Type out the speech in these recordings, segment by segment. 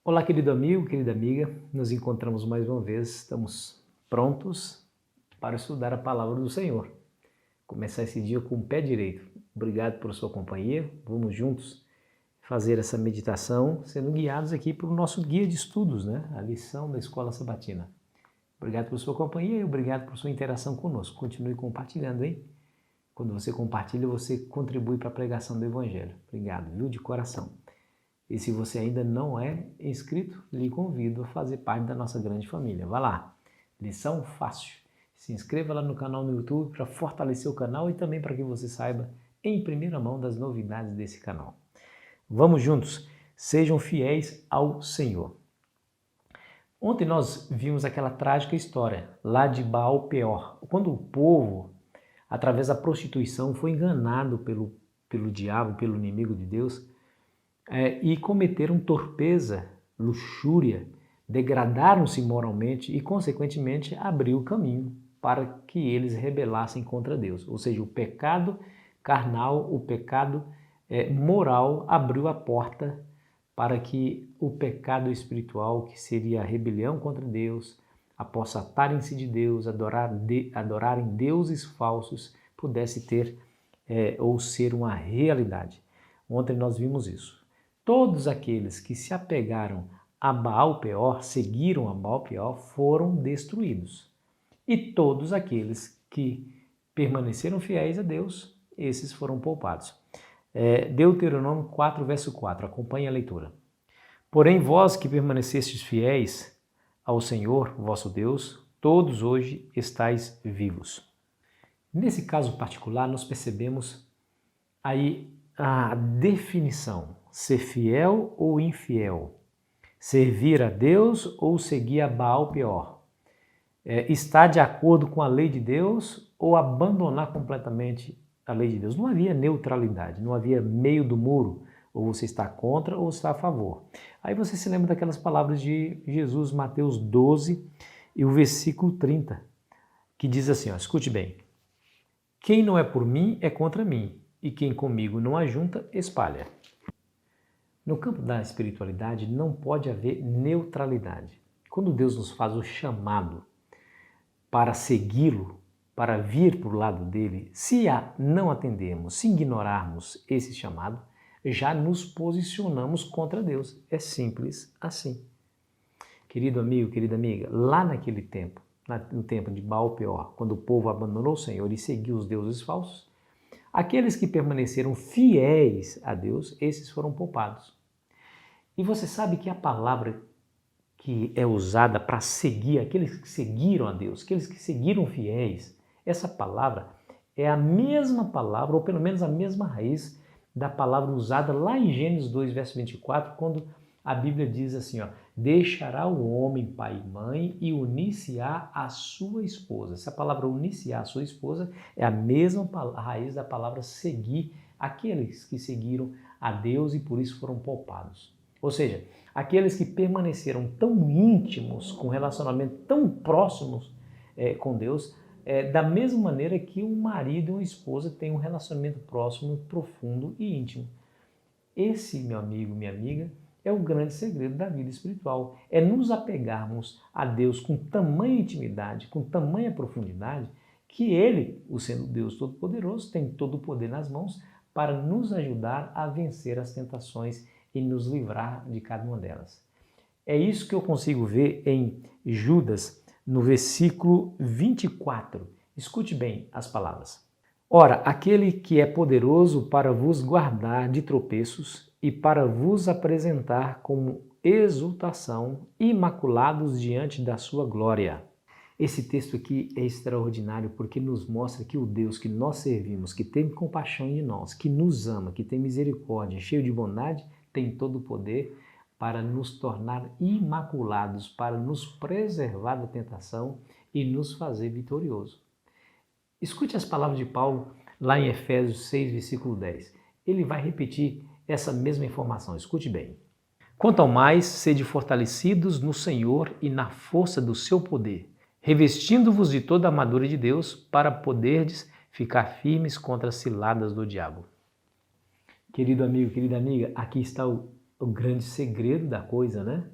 Olá, querido amigo, querida amiga, nos encontramos mais uma vez, estamos prontos para estudar a palavra do Senhor. Começar esse dia com o pé direito. Obrigado por sua companhia, vamos juntos fazer essa meditação, sendo guiados aqui pelo nosso guia de estudos, né? A lição da Escola Sabatina. Obrigado por sua companhia e obrigado por sua interação conosco. Continue compartilhando, hein? Quando você compartilha, você contribui para a pregação do Evangelho. Obrigado, viu? De coração. E se você ainda não é inscrito, lhe convido a fazer parte da nossa grande família. Vá lá, lição fácil. Se inscreva lá no canal no YouTube para fortalecer o canal e também para que você saiba em primeira mão das novidades desse canal. Vamos juntos, sejam fiéis ao Senhor. Ontem nós vimos aquela trágica história lá de Baal-peor, quando o povo, através da prostituição, foi enganado pelo diabo, pelo inimigo de Deus, e cometeram torpeza, luxúria, degradaram-se moralmente e, consequentemente, abriu o caminho para que eles rebelassem contra Deus. Ou seja, o pecado carnal, o pecado moral abriu a porta para que o pecado espiritual, que seria a rebelião contra Deus, apostatarem-se de Deus, adorarem deuses falsos, pudesse ter ou ser uma realidade. Ontem nós vimos isso. Todos aqueles que se apegaram a Baal-peor, seguiram a Baal-peor, foram destruídos. E todos aqueles que permaneceram fiéis a Deus, esses foram poupados. Deuteronômio 4, verso 4, acompanhe a leitura. Porém, vós que permanecestes fiéis ao Senhor, vosso Deus, todos hoje estáis vivos. Nesse caso particular, nós percebemos aí a definição, ser fiel ou infiel, servir a Deus ou seguir a Baal-peor, estar de acordo com a lei de Deus ou abandonar completamente a lei de Deus. Não havia neutralidade, não havia meio do muro, ou você está contra ou está a favor. Aí você se lembra daquelas palavras de Jesus, Mateus 12 e o versículo 30, que diz assim, escute bem, quem não é por mim é contra mim, e quem comigo não ajunta, espalha. No campo da espiritualidade não pode haver neutralidade. Quando Deus nos faz o chamado para segui-lo, para vir para o lado dele, se não atendermos, se ignorarmos esse chamado, já nos posicionamos contra Deus. É simples assim. Querido amigo, querida amiga, lá naquele tempo, no tempo de Baal-peor, quando o povo abandonou o Senhor e seguiu os deuses falsos, aqueles que permaneceram fiéis a Deus, esses foram poupados. E você sabe que a palavra que é usada para seguir, aqueles que seguiram a Deus, aqueles que seguiram fiéis, essa palavra é a mesma palavra, ou pelo menos a mesma raiz da palavra usada lá em Gênesis 2, verso 24, quando a Bíblia diz assim, deixará o homem pai e mãe e unir-se-á a sua esposa. Essa palavra unir-se-á a sua esposa é a mesma raiz da palavra seguir, aqueles que seguiram a Deus e por isso foram poupados. Ou seja, aqueles que permaneceram tão íntimos, com relacionamento tão próximos com Deus, da mesma maneira que um marido e uma esposa têm um relacionamento próximo, profundo e íntimo. Esse, meu amigo, minha amiga, é o grande segredo da vida espiritual. É nos apegarmos a Deus com tamanha intimidade, com tamanha profundidade, que Ele, o sendo Deus Todo-Poderoso, tem todo o poder nas mãos para nos ajudar a vencer as tentações e nos livrar de cada uma delas. É isso que eu consigo ver em Judas, no versículo 24. Escute bem as palavras. Ora, aquele que é poderoso para vos guardar de tropeços e para vos apresentar como exultação, imaculados diante da sua glória. Esse texto aqui é extraordinário porque nos mostra que o Deus que nós servimos, que tem compaixão de nós, que nos ama, que tem misericórdia, cheio de bondade, tem todo o poder para nos tornar imaculados, para nos preservar da tentação e nos fazer vitorioso. Escute as palavras de Paulo lá em Efésios 6, versículo 10. Ele vai repetir essa mesma informação, escute bem. Quanto ao mais, sede fortalecidos no Senhor e na força do seu poder, revestindo-vos de toda a armadura de Deus para poderdes ficar firmes contra as ciladas do diabo. Querido amigo, querida amiga, aqui está o grande segredo da coisa, né?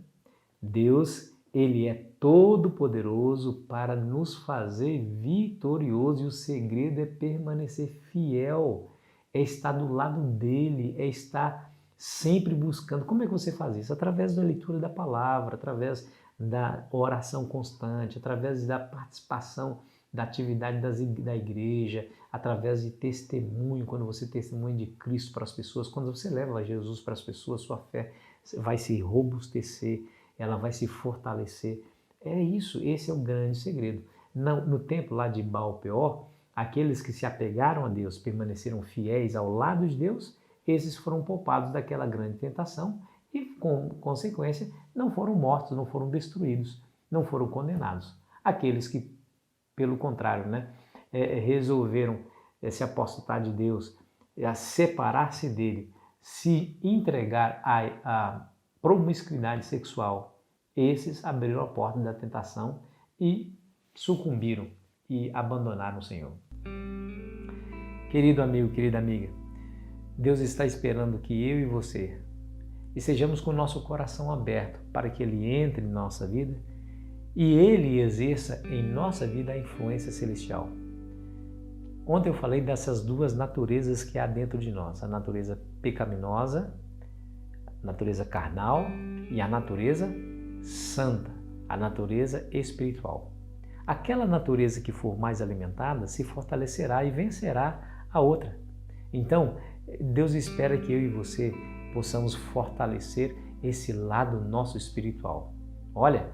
Deus, Ele é todo-poderoso para nos fazer vitorioso e o segredo é permanecer fiel, é estar do lado dEle, é estar sempre buscando. Como é que você faz isso? Através da leitura da palavra, através da oração constante, através da participação da atividade da igreja, através de testemunho, quando você testemunha de Cristo para as pessoas, quando você leva Jesus para as pessoas, sua fé vai se robustecer, ela vai se fortalecer. É isso, esse é o grande segredo. No tempo lá de Baal-Peor, aqueles que se apegaram a Deus, permaneceram fiéis ao lado de Deus, esses foram poupados daquela grande tentação e, com consequência, não foram mortos, não foram destruídos, não foram condenados. Aqueles que, pelo contrário, resolveram se apostatar de Deus, a separar-se dele, se entregar à promiscuidade sexual, esses abriram a porta da tentação e sucumbiram e abandonaram o Senhor. Querido amigo, querida amiga, Deus está esperando que eu e você estejamos com o nosso coração aberto para que Ele entre em nossa vida e Ele exerça em nossa vida a influência celestial. Ontem eu falei dessas duas naturezas que há dentro de nós, a natureza pecaminosa, a natureza carnal e a natureza santa, a natureza espiritual. Aquela natureza que for mais alimentada se fortalecerá e vencerá a outra. Então, Deus espera que eu e você possamos fortalecer esse lado nosso espiritual. Olha,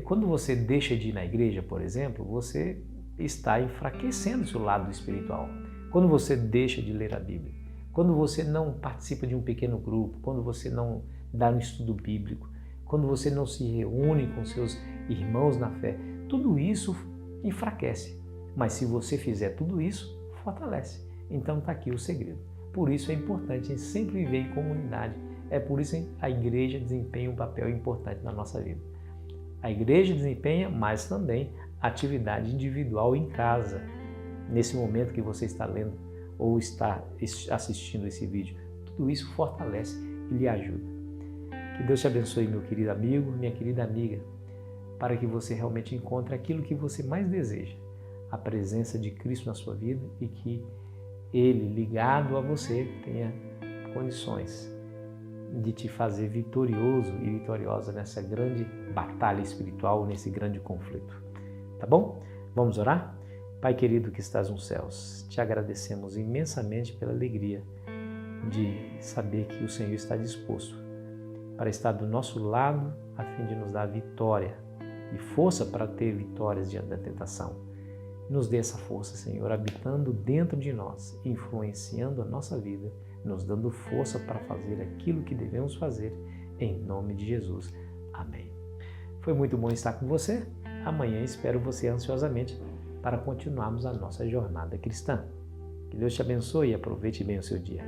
quando você deixa de ir na igreja, por exemplo, você está enfraquecendo o seu lado espiritual. Quando você deixa de ler a Bíblia, quando você não participa de um pequeno grupo, quando você não dá um estudo bíblico, quando você não se reúne com seus irmãos na fé, tudo isso enfraquece. Mas se você fizer tudo isso, fortalece. Então está aqui o segredo. Por isso é importante a gente sempre viver em comunidade. É por isso que a igreja desempenha um papel importante na nossa vida. A igreja desempenha, mas também atividade individual em casa. Nesse momento que você está lendo ou está assistindo esse vídeo, tudo isso fortalece e lhe ajuda. Que Deus te abençoe, meu querido amigo, minha querida amiga, para que você realmente encontre aquilo que você mais deseja, a presença de Cristo na sua vida e que Ele, ligado a você, tenha condições de te fazer vitorioso e vitoriosa nessa grande batalha espiritual, nesse grande conflito. Tá bom? Vamos orar? Pai querido que estás nos céus, te agradecemos imensamente pela alegria de saber que o Senhor está disposto para estar do nosso lado a fim de nos dar vitória e força para ter vitórias diante da tentação. Nos dê essa força, Senhor, habitando dentro de nós, influenciando a nossa vida, nos dando força para fazer aquilo que devemos fazer, em nome de Jesus. Amém. Foi muito bom estar com você. Amanhã espero você ansiosamente para continuarmos a nossa jornada cristã. Que Deus te abençoe e aproveite bem o seu dia.